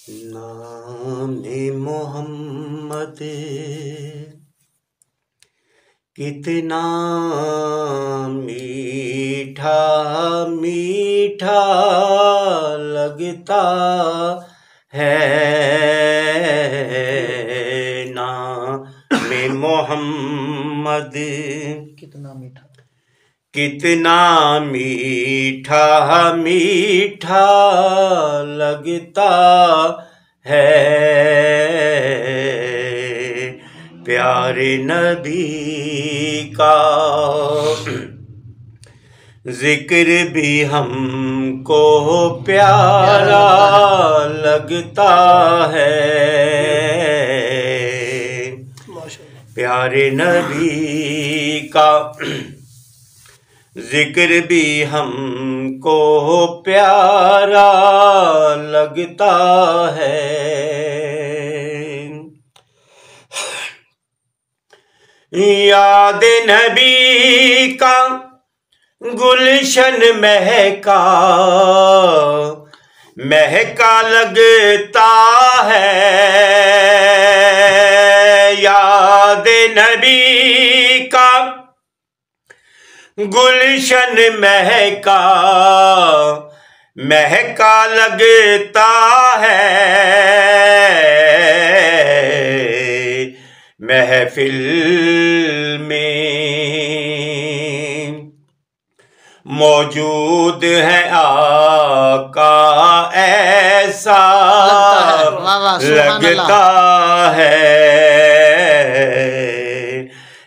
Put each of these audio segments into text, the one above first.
नाम-ए मोहम्मद कितना मीठा मीठा लगता है। नाम-ए मोहम्मद कितना मीठा मीठा मीठा लगता है। प्यारे नबी का जिक्र भी हमको प्यारा लगता है। प्यारे नबी का जिक्र भी हमको प्यारा लगता है। याद नबी का गुलशन महका महका लगता है। याद नबी का गुलशन महका महका लगता है। महफिल में मौजूद है आका ऐसा लगता है।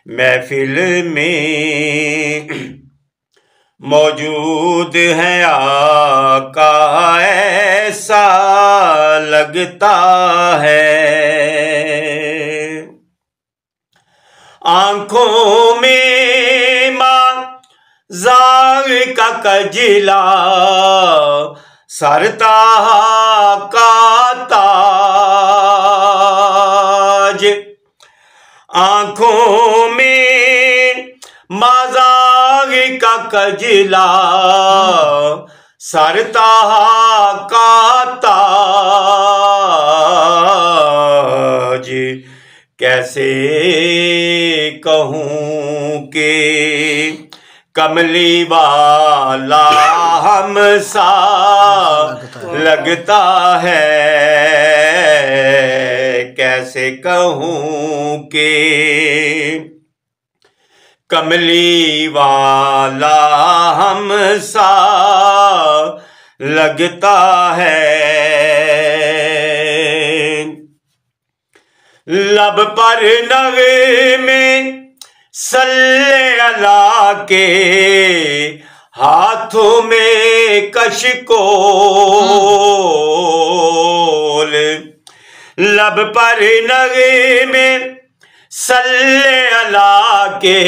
महफिल में मौजूद है आका ऐसा लगता है। आंखों में माज़ार का कजला सरता का ताज। आंखों में माज़ार का कजला सरता का ताज। कैसे कहूँ कि कमली वाला हमसा लगता है। कैसे कहूँ कि कमली वाला हमसा लगता है। लब पर नग़मे सल्ले अला के हाथों में कशकोल। लब पर नग़मे सल्ले अला के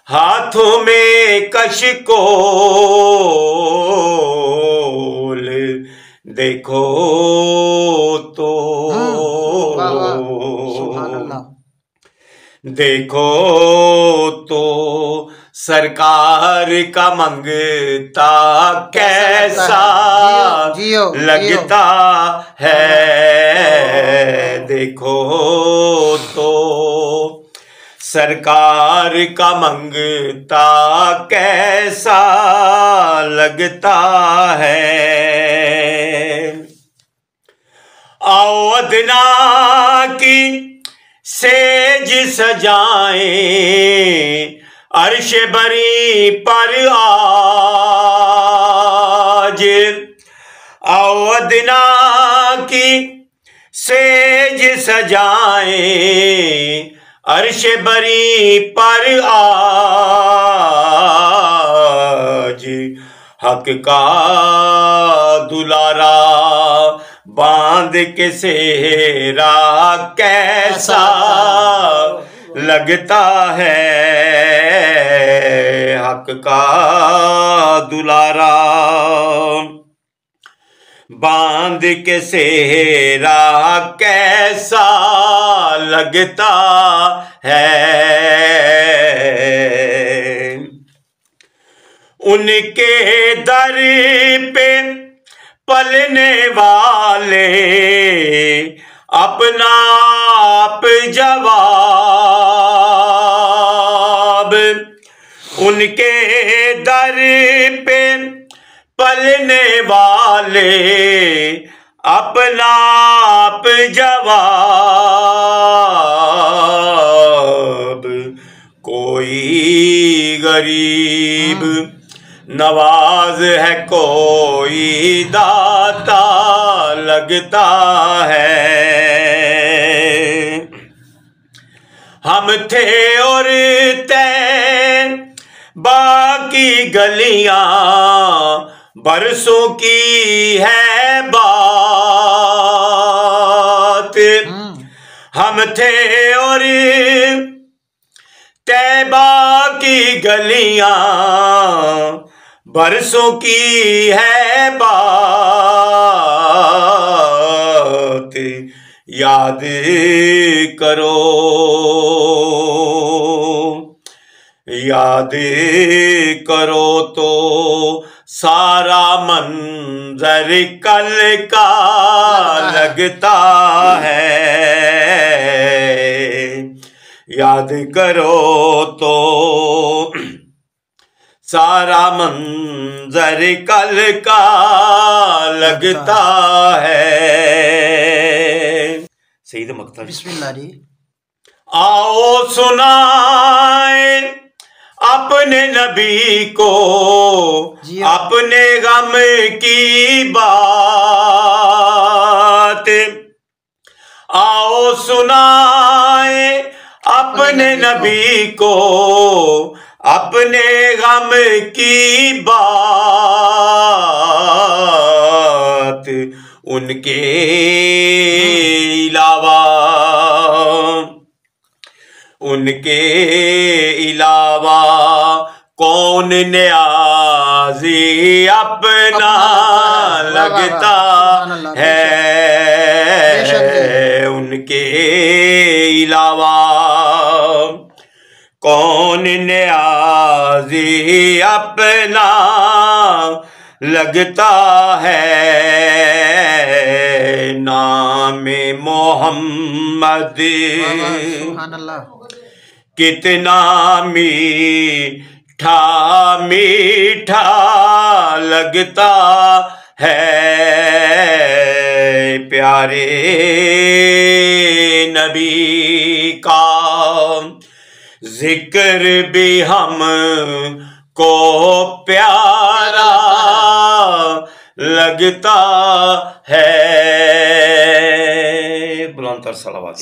हाथों में कशकोल। देखो तो देखो तो सरकार का मंगता कैसा लगता है। देखो तो सरकार का मंगता कैसा लगता है। आओ अदना की सेज सजाएं अर्श बरी पर आज। आओ अदना की सेज सजाएं अर्श बरी पर आज। हक का दुलारा बांध के सेहरा कैसा लगता है। हक का दुलारा बांध के सेहरा कैसा लगता है। उनके दर पे पलने वाले अपना आप जवाब, उनके दर पे पलने वाले अपना आप जवाब। कोई गरीब नवाज है, कोई दाता लगता है। हम थे और तय बाकी गलियां, बरसों की है बात। हम थे और तैबा की गलियां, बरसों की है बात। याद करो, याद करो तो सारा मंजर कल का लगता है। याद करो तो सारा मंजर कल का लगता है। सईद मक्तब। बिस्मिल्लाह जी। आओ सुनाए अपने नबी को अपने गम की बात। आओ सुनाए अपने नबी को अपने गम की बात। उनके अलावा, उनके अलावा कौन न्याज़ी अपना लगता है। उनके अलावा कौन न्याज़ी अपना लगता है। नाम मोहम्मद कितना मीठा मीठा लगता है। प्यारे नबी का जिक्र भी हम को प्यारा लगता है। बुलंद तर सलावत।